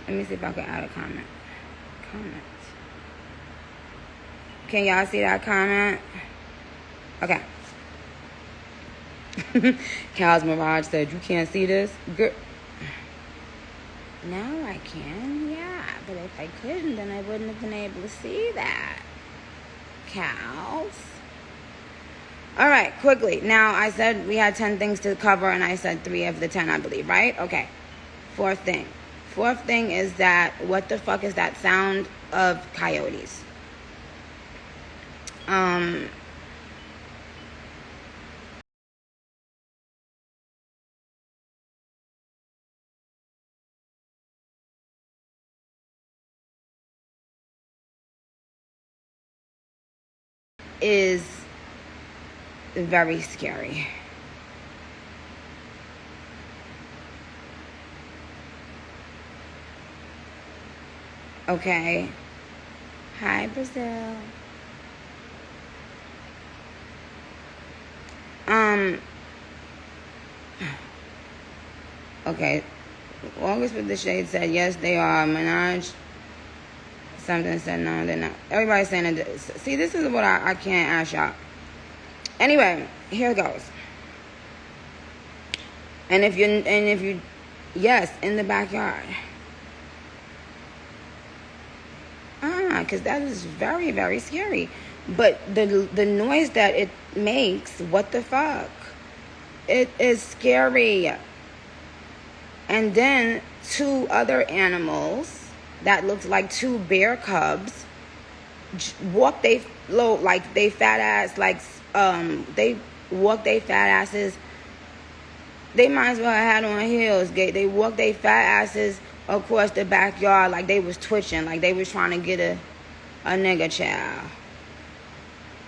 Let me see if I can add a comment. Can y'all see that comment? Okay. Cal's Mirage said, you can't see this? Girl. Now I can, yeah. But if I couldn't, then I wouldn't have been able to see that. Cows. All right, quickly. Now, I said we had 10 things to cover, and I said 3 of the 10, I believe, right? Okay. Fourth thing is that, what the fuck is that sound of coyotes? Is very scary. Okay. Hi, Brazil. Okay. August with the Shade said, yes, they are. Minaj something said, no, they're not. Everybody's saying it. See, this is what I can't ask y'all. Anyway, here it goes. And if you, yes, in the backyard. Because that is very, very scary. But the noise that it makes, what the fuck? It is scary. And then 2 other animals that looked like 2 bear cubs walk they fat ass, they walk they fat asses. They might as well have had on heels. They walk they fat asses across the backyard like they was twitching, like they was trying to get a nigga child.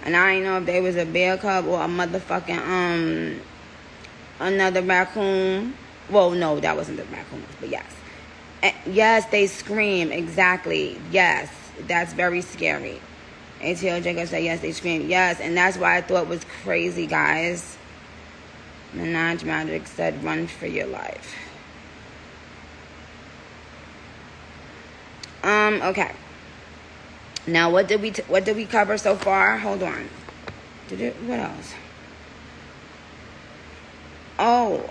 And I ain't know if they was a bear cub or a motherfucking another raccoon. Well, no, that wasn't the raccoon, but yes. Yes, they scream, exactly. Yes, that's very scary. ATL Jacob said, yes, they scream. Yes, and that's why I thought it was crazy, guys. Minaj Magic said, run for your life. Okay. Now, what did we cover so far? Hold on. What else? Oh,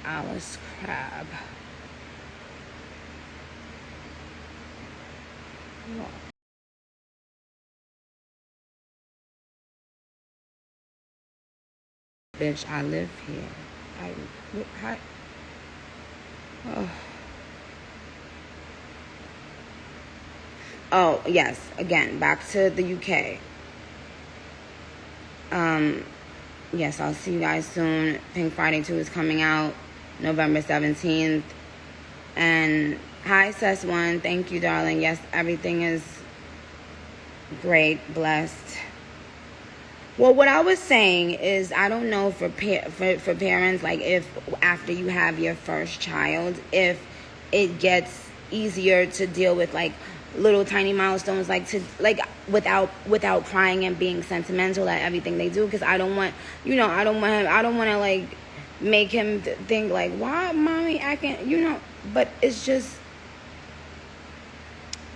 Alice Crab. Oh. Bitch, I live here. Oh, yes. Again, back to the UK. Yes, I'll see you guys soon. Pink Friday 2 is coming out November 17th. And hi, Sus1. Thank you, darling. Yes, everything is great. Blessed. Well, what I was saying is, I don't know for parents, like if after you have your first child, if it gets easier to deal with like little tiny milestones, without crying and being sentimental at everything they do, because I don't want to like make him think like, why mommy acting, but it's just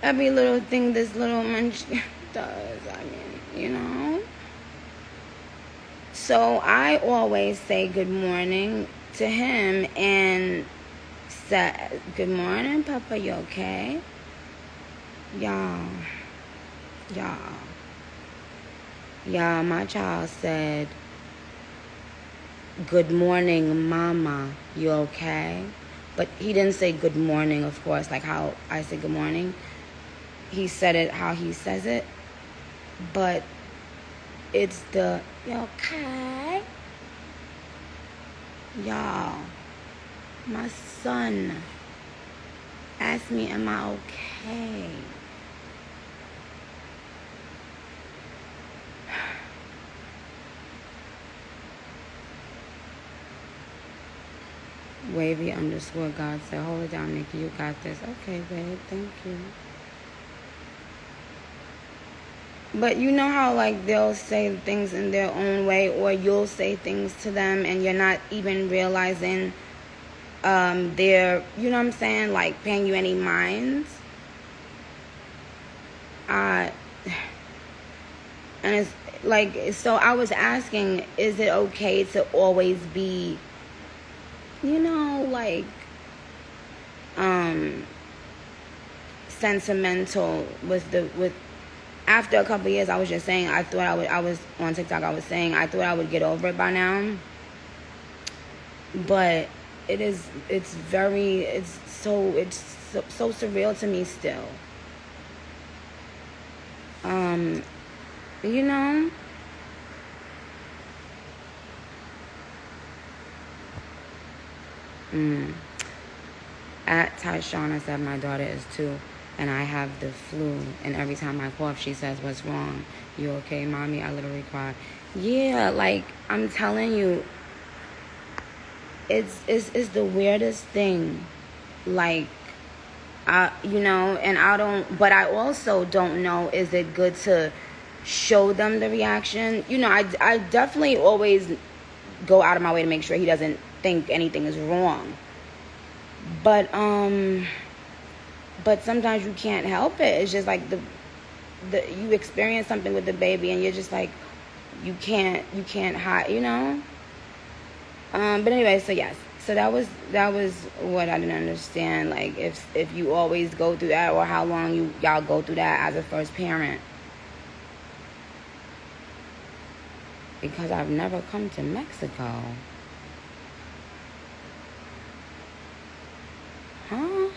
every little thing this little munch does. I mean, So I always say good morning to him and say, good morning, Papa, you okay? Y'all, my child said, good morning, Mama, you okay? But he didn't say good morning, of course, like how I say good morning. He said it how he says it, but it's the, you okay? Y'all, my son asked me, am I okay? Wavy _ God said, hold it down, Nicki, you got this. Okay, babe, thank you. But you know how like they'll say things in their own way, or you'll say things to them and you're not even realizing they're, you know what I'm saying, like paying you any minds. And it's like, so I was asking, is it okay to always be, you know, like, sentimental with after a couple of years. I was just saying, I was on TikTok, I was saying I thought I would get over it by now, but it's so surreal to me still. You know, At Tyshauna said, my daughter is 2 and I have the flu, and every time I cough she says, what's wrong? You okay, mommy? I literally cried. Yeah, like, I'm telling you, it's the weirdest thing. Like, you know, and but I also don't know, is it good to show them the reaction? You know, I definitely always go out of my way to make sure he doesn't think anything is wrong. But sometimes you can't help it. It's just like you experience something with the baby and you're just like, you can't hide, you know? But anyway, so yes. So that was what I didn't understand. Like, if you always go through that, or how long y'all go through that as a first parent. Because I've never come to Mexico. Huh?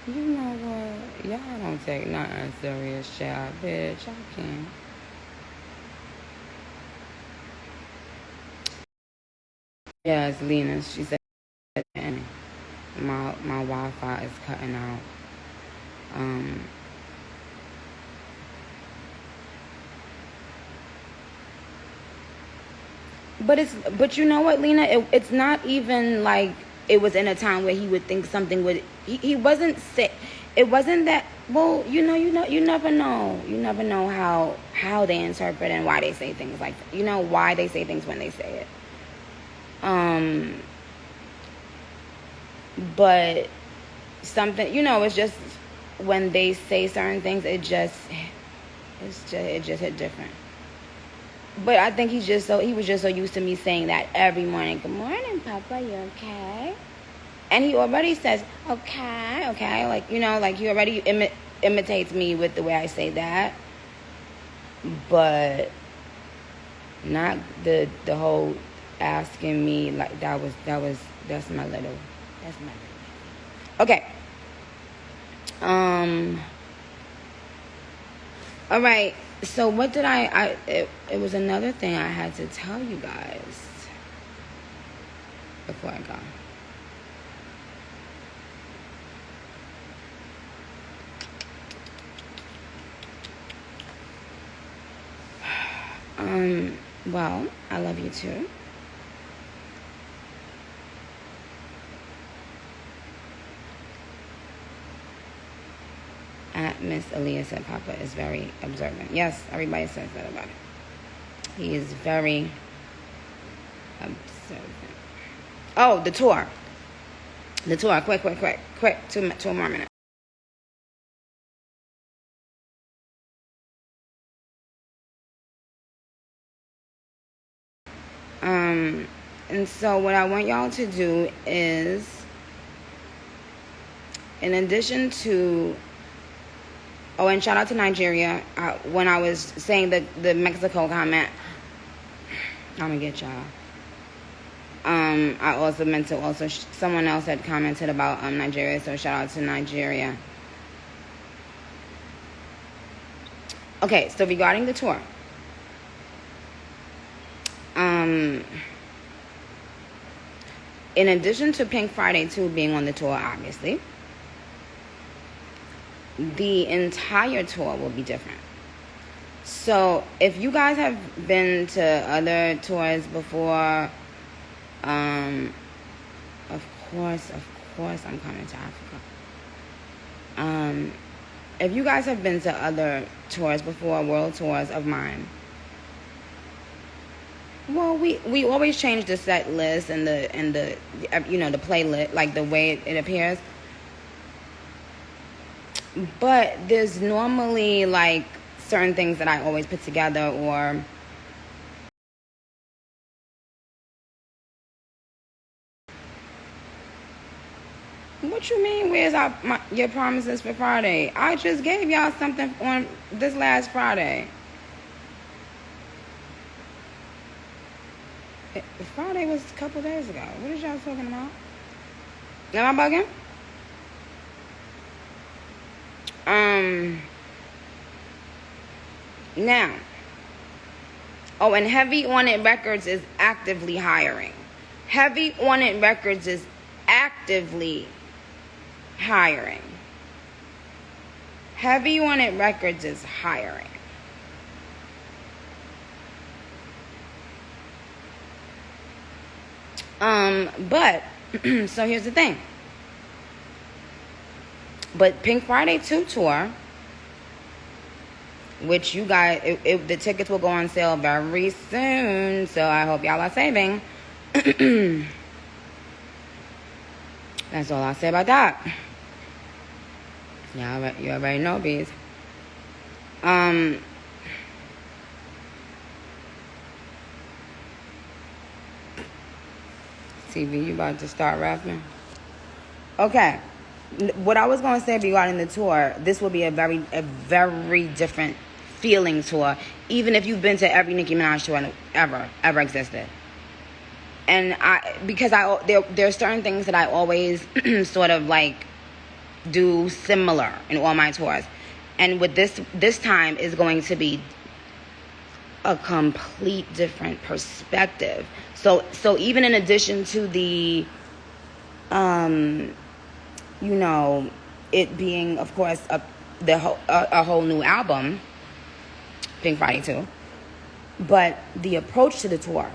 You know what? Y'all don't take nothing serious, child. Bitch, y'all can't. Yes, Lena, she said, my Wi-Fi is cutting out. But you know what, Lena? It's not even like it was in a time where he would think something would. He wasn't sick. It wasn't that. Well, you never know. You never know how they interpret and why they say things like that. You know why they say things when they say it. But something, you know, it's just when they say certain things, it just hit different. But I think he was just so used to me saying that every morning. Good morning, Papa. You okay? And he already says, okay. Like, you know, like he already imitates me with the way I say that. But not the whole asking me, like, that's my little. Okay. All right. So what did it was another thing I had to tell you guys before I go. Well, I love you too. Miss Aaliyah said Papa is very observant. Yes, everybody says that about him. He is very observant. Oh, the tour. Quick. 2 more minutes. And so what I want y'all to do is, in addition to, and shout out to Nigeria. When I was saying the Mexico comment, I'm gonna get y'all. I also meant to someone else had commented about Nigeria, so shout out to Nigeria. Okay, so regarding the tour, in addition to Pink Friday 2 being on the tour, obviously, the entire tour will be different. So if you guys have been to other tours before, of course I'm coming to Africa. If you guys have been to other tours before, world tours of mine, Well, we always change the set list and the the playlist, like the way it appears. But there's normally like certain things that I always put together, or what you mean? Where's your promises for Friday? I just gave y'all something on this last Friday. Friday was a couple days ago. What is y'all talking about? Am I bugging? Now. Oh, and Heavy On It Records is actively hiring. Heavy On It Records is actively hiring. Heavy On It Records is hiring. But so here's the thing. But Pink Friday 2 tour, which you guys, the tickets will go on sale very soon, so I hope y'all are saving. That's all I'll say about that. Yeah, you already know, bees. TV, you about to start rapping? Okay. What I was going to say regarding the tour, this will be a very different feeling tour, even if you've been to every Nicki Minaj tour ever existed. And there are certain things that I always sort of like do similar in all my tours, and with this time is going to be a complete different perspective. So even in addition to the it being, of course, a whole new album, Pink Friday 2, but the approach to the tour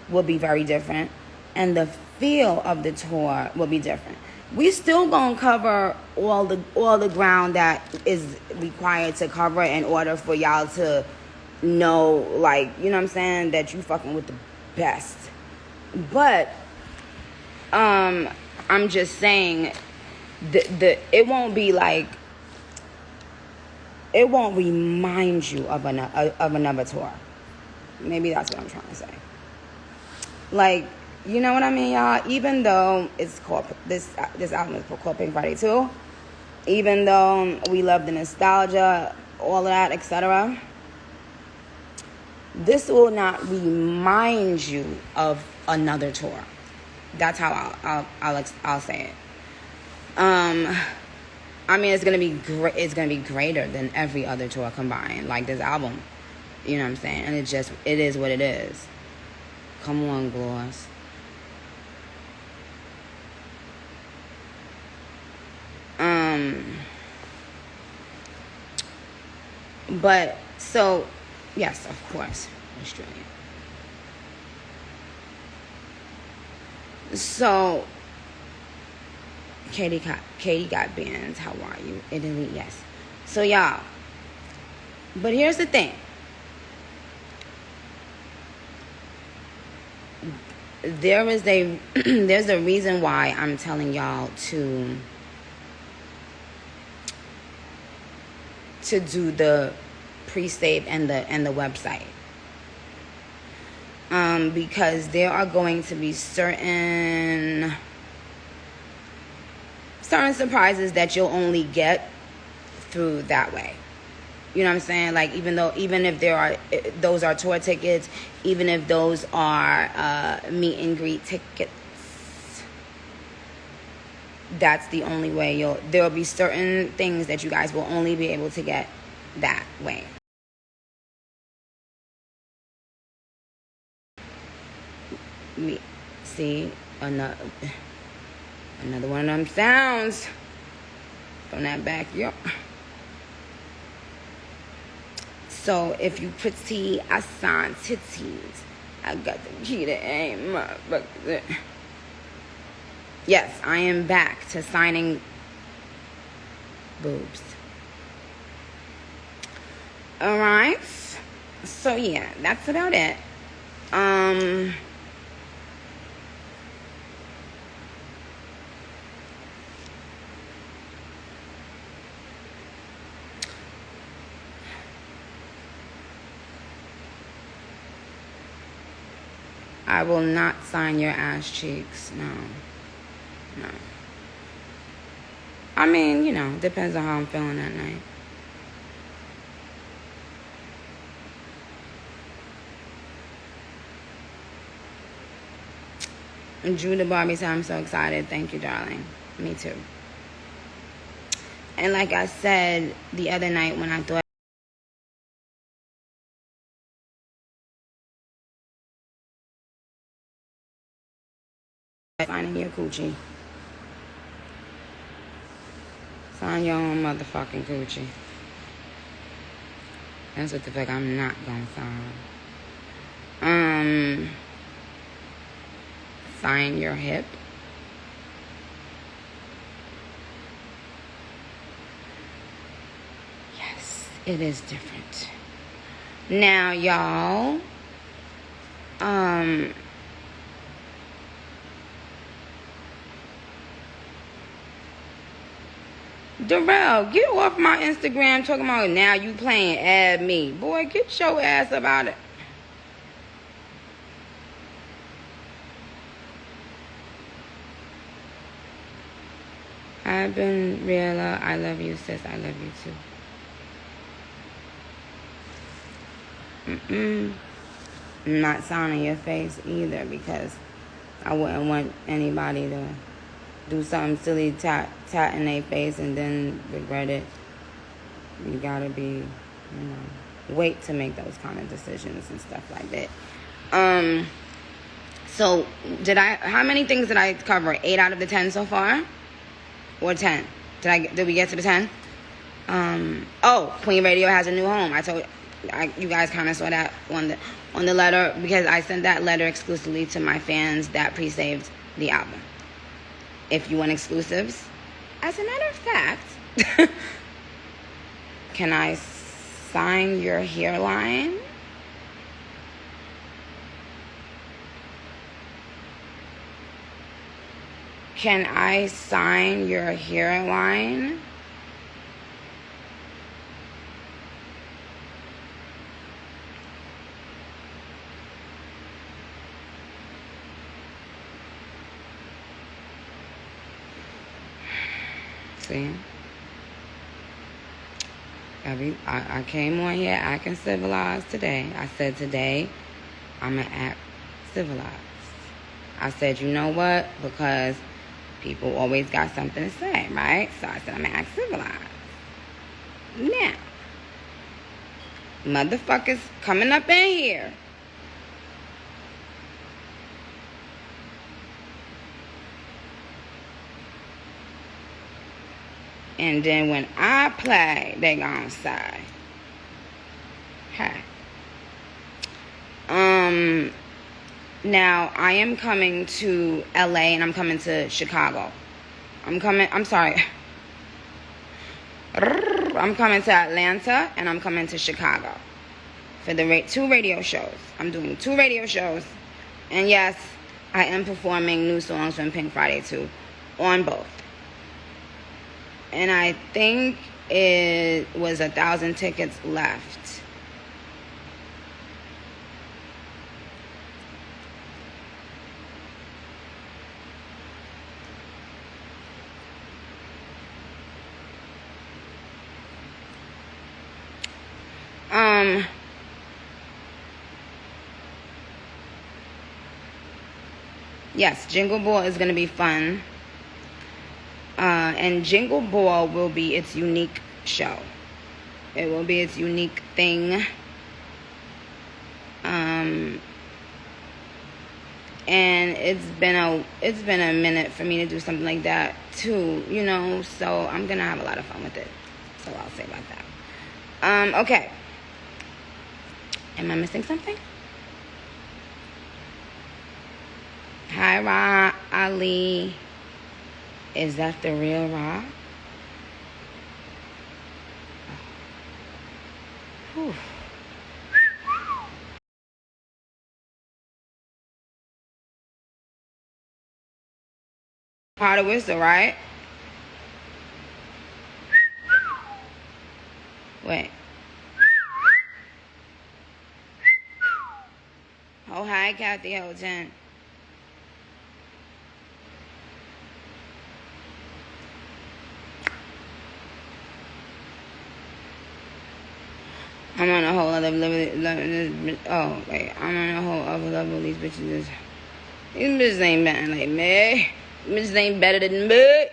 will be very different, and the feel of the tour will be different. We still gonna cover all the ground that is required to cover in order for y'all to know, like, you know what I'm saying, that you fucking with the best. But I'm just saying, it won't be like, it won't remind you of another tour. Maybe that's what I'm trying to say. Like, you know what I mean, y'all? Even though it's called, this album is called Pink Friday 2, even though we love the nostalgia, all of that, etc., this will not remind you of another tour. That's how I'll say it. I mean, it's gonna be great. It's gonna be greater than every other tour combined. Like this album, you know what I'm saying? And it is what it is. Come on, Gloss. But so, yes, of course, Australia. So, Katie got bands. How are you? Italy, yes. So, y'all. But here's the thing. There's a reason why I'm telling y'all to do the pre-save and the website. Because there are going to be certain surprises that you'll only get through that way. You know what I'm saying? Like, even if those are tour tickets, even if those are meet and greet tickets, that's the only way there'll be certain things that you guys will only be able to get that way. See, another one of them sounds from that backyard. So if you pretty, I sign titties. I got the key to aim up. Yes, I am back to signing boobs. Alright. So yeah, that's about it. I will not sign your ass cheeks. No. I mean, you know, depends on how I'm feeling that night. And Drew the Barbie said, I'm so excited. Thank you, darling. Me too. And like I said the other night when I thought signing your coochie. Sign your own motherfucking coochie. That's what the fuck I'm not gonna sign. Sign your hip. Yes, it is different. Now, y'all, Darrell, get off my Instagram talking about now you playing add me. Boy, get your ass about it. I've been real. I love you, sis. I love you too. I'm not signing your face either because I wouldn't want anybody to do something silly, tat in their face and then regret it. You gotta be, wait to make those kind of decisions and stuff like that. So how many things did I cover? 8 out of the 10 so far? Or 10? Did we get to the 10? Queen Radio has a new home. You guys kind of saw that on the letter because I sent that letter exclusively to my fans that pre-saved the album. If you want exclusives, as a matter of fact, can I sign your hairline? Can I sign your hairline? See? I came on here acting civilized today. I said today, I'm going to act civilized. I said, you know what? Because people always got something to say, right? So I said, I'm going to act civilized. Now, motherfuckers coming up in here. And then when I play, they gonna say, hey. Now, I am coming to LA and I'm coming to Chicago. I'm coming to Atlanta and I'm coming to Chicago for the 2 radio shows. I'm doing 2 radio shows. And yes, I am performing new songs from Pink Friday 2 on both. And I think it was 1,000 tickets left. Yes, Jingle Ball is going to be fun. And Jingle Ball will be its unique show. It will be its unique thing. And it's been a minute for me to do something like that too, so I'm gonna have a lot of fun with it. So I'll say about that. Okay. Am I missing something? Hi, Ra Ali. Is that the real Ra? Whew. How to whistle, right? Wait. Oh, hi, Kathy Hilton. I'm on a whole other level. Oh, wait. I'm on a whole other level. These bitches ain't better like me. These bitches ain't better than me.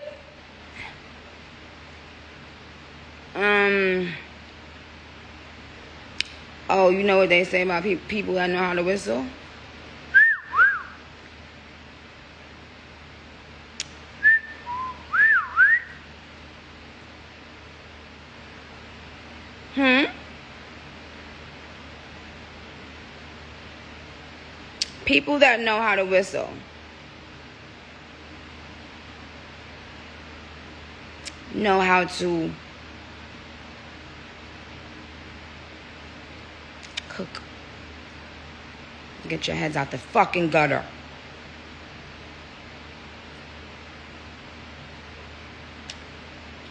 Oh, you know what they say about people that know how to whistle? People that know how to whistle know how to cook. Get your heads out the fucking gutter.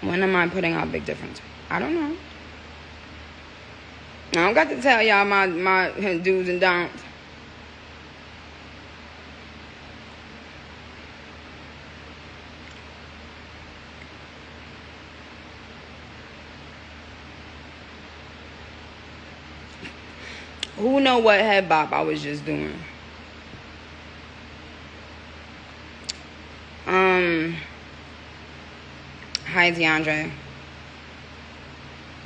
When am I putting out Big Difference? I don't know. I don't got to tell y'all my do's and don'ts. Who know what head bop I was just doing? Hi, DeAndre.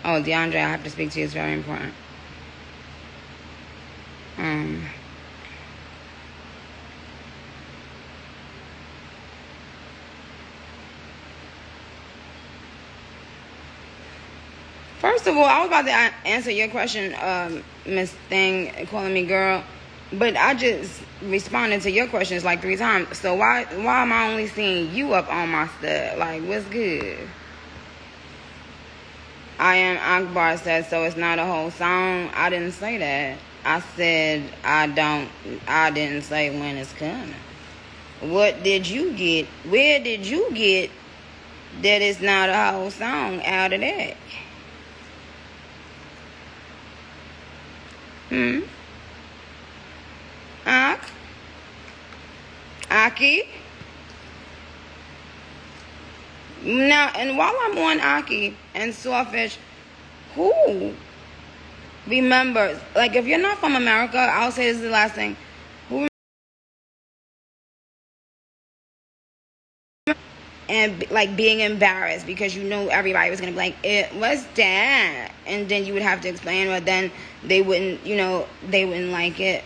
Oh, DeAndre, I have to speak to you. It's very important. First of all, I was about to answer your question, Miss Thing, calling me girl, but I just responded to your questions like 3 times. So why am I only seeing you up on my stuff? Like, what's good? I am Akbar said, so it's not a whole song. I didn't say that. I said I didn't say when it's coming. What did you get? Where did you get that it's not a whole song out of that? Aki? Now, and while I'm on Aki and Sawfish, who remembers, like, if you're not from America, I'll say this is the last thing. Who and like being embarrassed because you know everybody was gonna be like, what's that? And then you would have to explain, but then they wouldn't like it.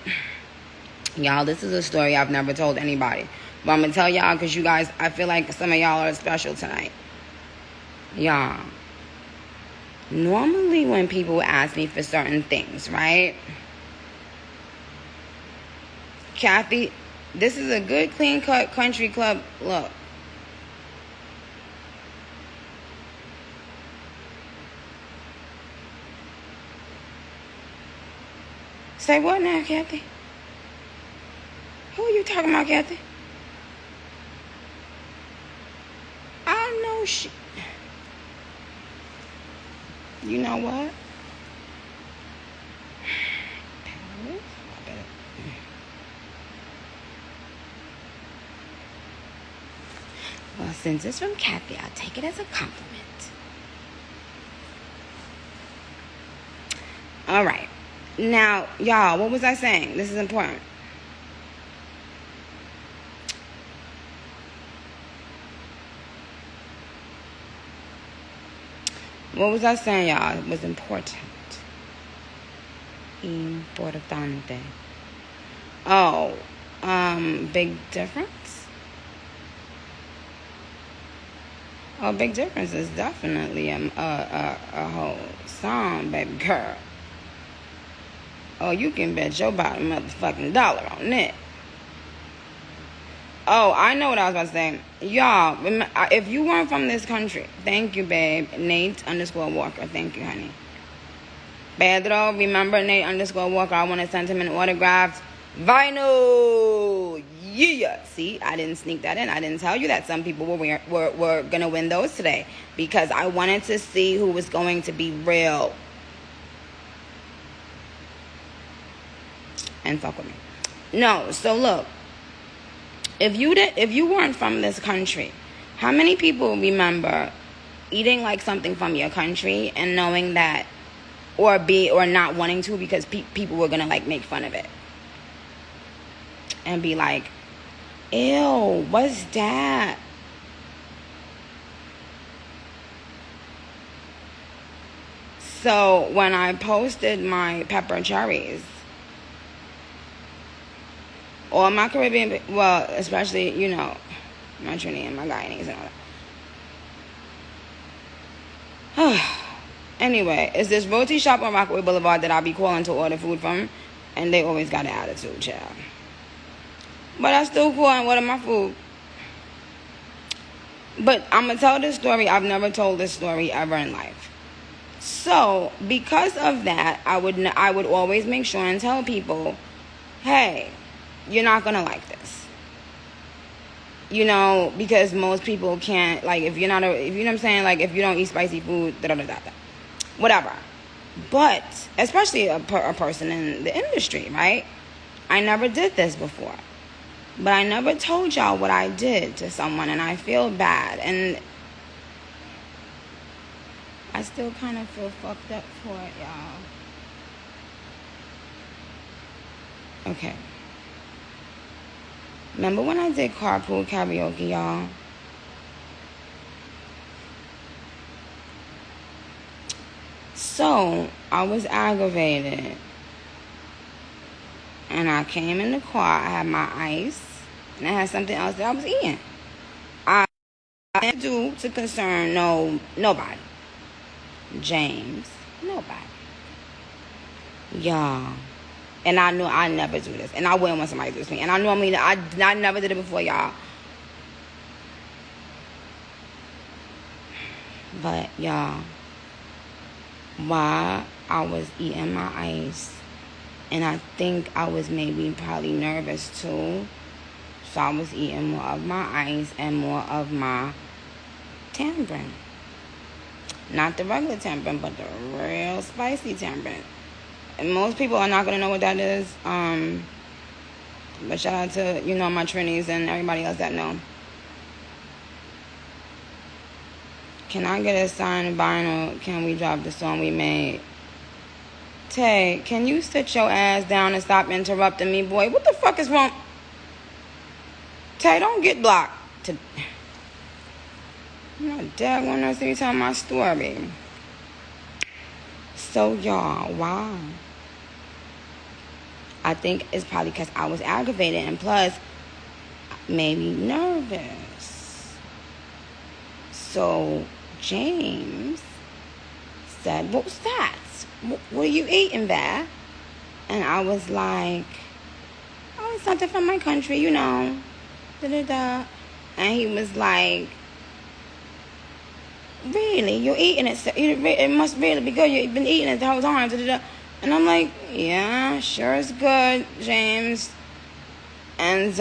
Y'all, this is a story I've never told anybody, but I'm gonna tell y'all because you guys, I feel like some of y'all are special tonight. Y'all, normally when people ask me for certain things, right? Kathy, this is a good clean cut country club look. Say what now, Kathy? Who are you talking about, Kathy? I know she... You know what? Well, since it's from Kathy, I'll take it as a compliment. All right. Now, y'all, what was I saying? This is important. What was I saying, y'all? It was important. Importante. Oh, Big Difference? Oh, Big Difference is definitely a whole song, baby girl. Oh, you can bet your bottom motherfucking dollar on that. Oh, I know what I was about to say. Y'all, if you weren't from this country, thank you, babe. Nate_Walker. Thank you, honey. Pedro, remember Nate_Walker? I want to send him an autographed vinyl. Yeah. See, I didn't sneak that in. I didn't tell you that some people were going to win those today because I wanted to see who was going to be real. And fuck with me. No, so look. If you weren't from this country, how many people remember eating like something from your country and knowing that or not wanting to because people were going to like make fun of it? And be like, ew, what's that? So when I posted my pepper cherries, or my Caribbean, well, especially, my Trinity and my Guyanese and all that. Anyway, it's this roti shop on Rockaway Boulevard that I'll be calling to order food from, and they always got an attitude, child. But I still call and order my food. But I'm going to tell this story. I've never told this story ever in life. So, because of that, I would always make sure and tell people, hey, you're not going to like this. Because most people can't, like, if you know what I'm saying? Like, if you don't eat spicy food, whatever. But, especially a person in the industry, right? I never did this before. But I never told y'all what I did to someone, and I feel bad. And I still kind of feel fucked up for it, y'all. Okay. Remember when I did carpool karaoke, y'all? So, I was aggravated. And I came in the car. I had my ice. And I had something else that I was eating. I didn't do to concern nobody. James. Nobody. Y'all. And I knew I never do this. And I wouldn't want somebody to do this to me. And I never did it before, y'all. But, y'all, while I was eating my ice, and I think I was probably nervous too, so I was eating more of my ice and more of my tamarind. Not the regular tamarind, but the real spicy tamarind. And most people are not going to know what that is. But shout out to, my Trinities and everybody else that know. Can I get a signed vinyl? Can we drop the song we made? Tay, can you sit your ass down and stop interrupting me, boy? What the fuck is wrong? Tay, don't get blocked. My dad wanna see you tell my story. So, y'all, wow. I think it's probably because I was aggravated and plus maybe nervous. So, James said, what was that? What are you eating there? And I was like, oh, it's something from my country, Da-da-da. And he was like, really? You're eating it? It must really be good. You've been eating it the whole time. Da-da-da. And I'm like, yeah, sure is good, James. And,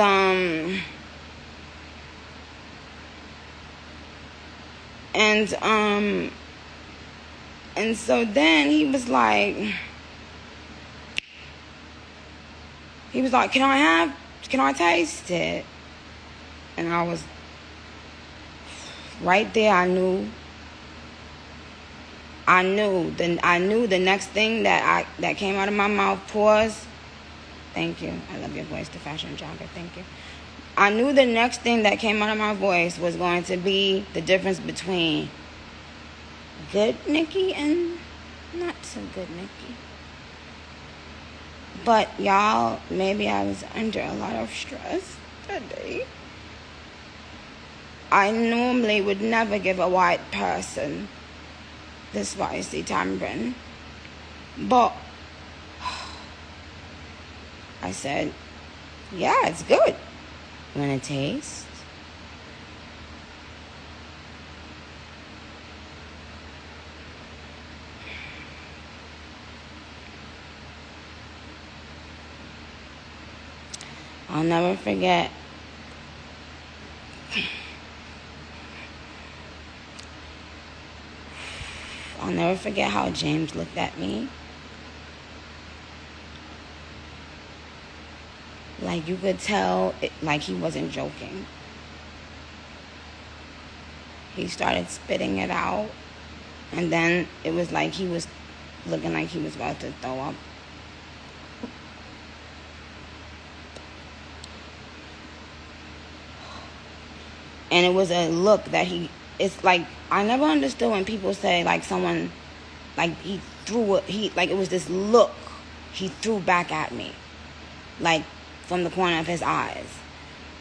and so then he was like, can I taste it? And I was right there. I knew the next thing that came out of my mouth was, thank you. I love your voice, the fashion jogger. Thank you. I knew the next thing that came out of my voice was going to be the difference between good Nicki and not so good Nicki. But y'all, maybe I was under a lot of stress today. I normally would never give a white person the spicy tamarind, but I said, yeah, it's good. You want to taste? I'll never forget I'll never forget how James looked at me. Like, you could tell, like he wasn't joking. He started spitting it out. And then it was like he was looking like he was about to throw up. And it was a look that it's like, I never understood when people say, like, someone, like, it was this look he threw back at me. Like, from the corner of his eyes.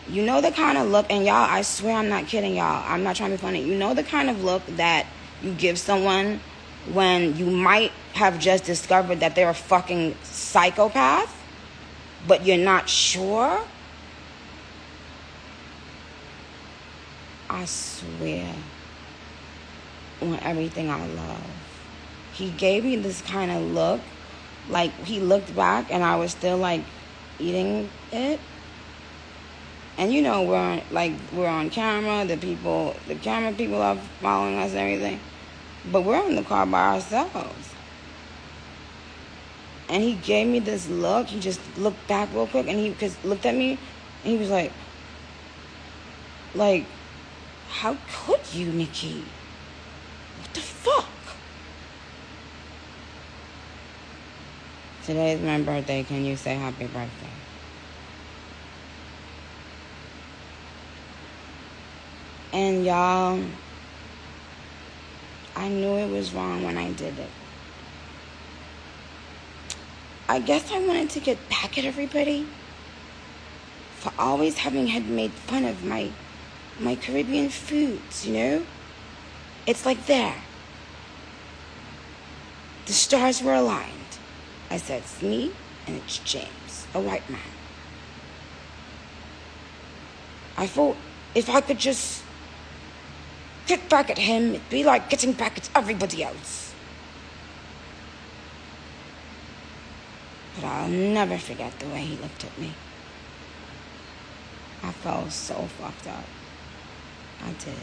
You know the kind of look, and y'all, I swear I'm not kidding y'all. I'm not trying to be funny. You know the kind of look that you give someone when you might have just discovered that they're a fucking psychopath, but you're not sure? I swear on everything I love. He gave me this kind of look, like he looked back and I was still like eating it. And you know, we're on camera, the camera people are following us and everything. But we're in the car by ourselves. And he gave me this look. He just looked back real quick and he looked at me and he was like, how could you, Nicki? What the fuck? Today's my birthday. Can you say happy birthday? And y'all, I knew it was wrong when I did it. I guess I wanted to get back at everybody for always having had made fun of my Caribbean foods, you know? It's like there. The stars were aligned. I said, it's me and it's James, a white man. I thought if I could just get back at him, it'd be like getting back at everybody else. But I'll never forget the way he looked at me. I felt so fucked up. I did.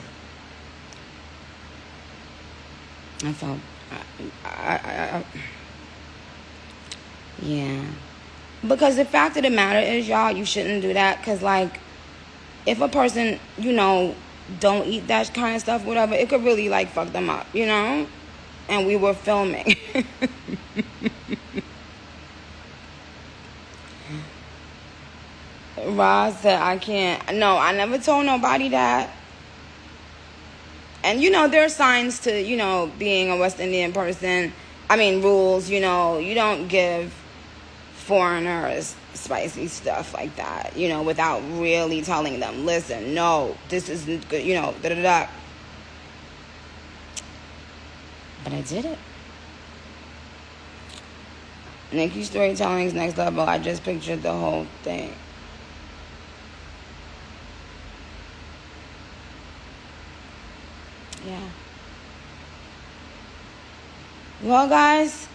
I felt, yeah. Because the fact of the matter is, y'all, you shouldn't do that. Because, like, if a person, you know, don't eat that kind of stuff, whatever, it could really, like, fuck them up, you know? And we were filming. Roz said, I can't. No, I never told nobody that. And, you know, there are signs to, you know, being a West Indian person. I mean, rules, you know, you don't give foreigners spicy stuff like that, you know, without really telling them, listen, no, this isn't good, you know, da-da-da. But I did it. Nicki's storytelling is next level. I just pictured the whole thing. Yeah. Well, guys,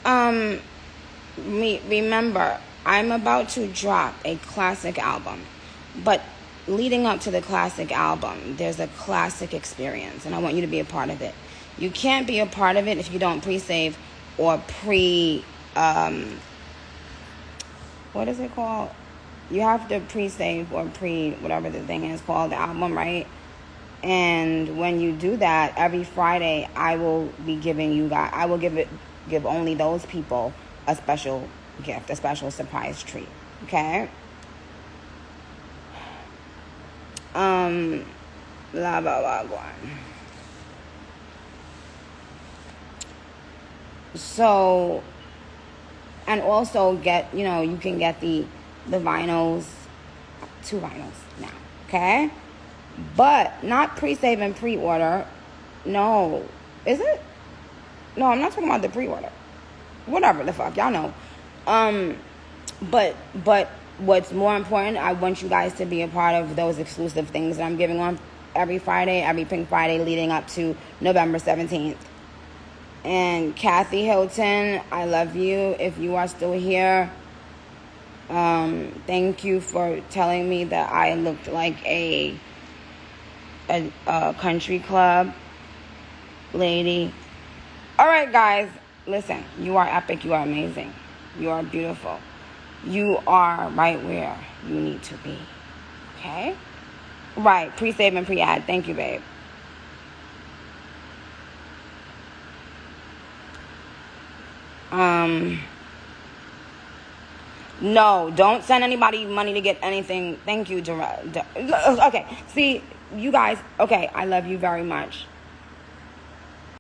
remember, I'm about to drop a classic album. But leading up to the classic album, there's a classic experience, and I want you to be a part of it. You can't be a part of it if you don't pre-save or what is it called? You have to pre-save or whatever the thing is called, the album, right? And when you do that, every Friday, I will be giving you guys, I will give only those people a special gift, a special surprise treat. Okay? Blah, blah, blah, blah. So, and also get, you know, you can get the vinyls, 2 vinyls now. Okay? But not pre-save and pre-order. No. Is it? No, I'm not talking about the pre-order. Whatever the fuck. Y'all know. But what's more important, I want you guys to be a part of those exclusive things that I'm giving on every Friday, every Pink Friday leading up to November 17th. And Kathy Hilton, I love you. If you are still here, thank you for telling me that I looked like a a country club lady. All right, guys, listen. You are epic. You are amazing. You are beautiful. You are right where you need to be. Okay? Right. Pre-save and pre-ad. Thank you, babe. No, don't send anybody money to get anything. Thank you, okay. See, you guys, okay, I love you very much.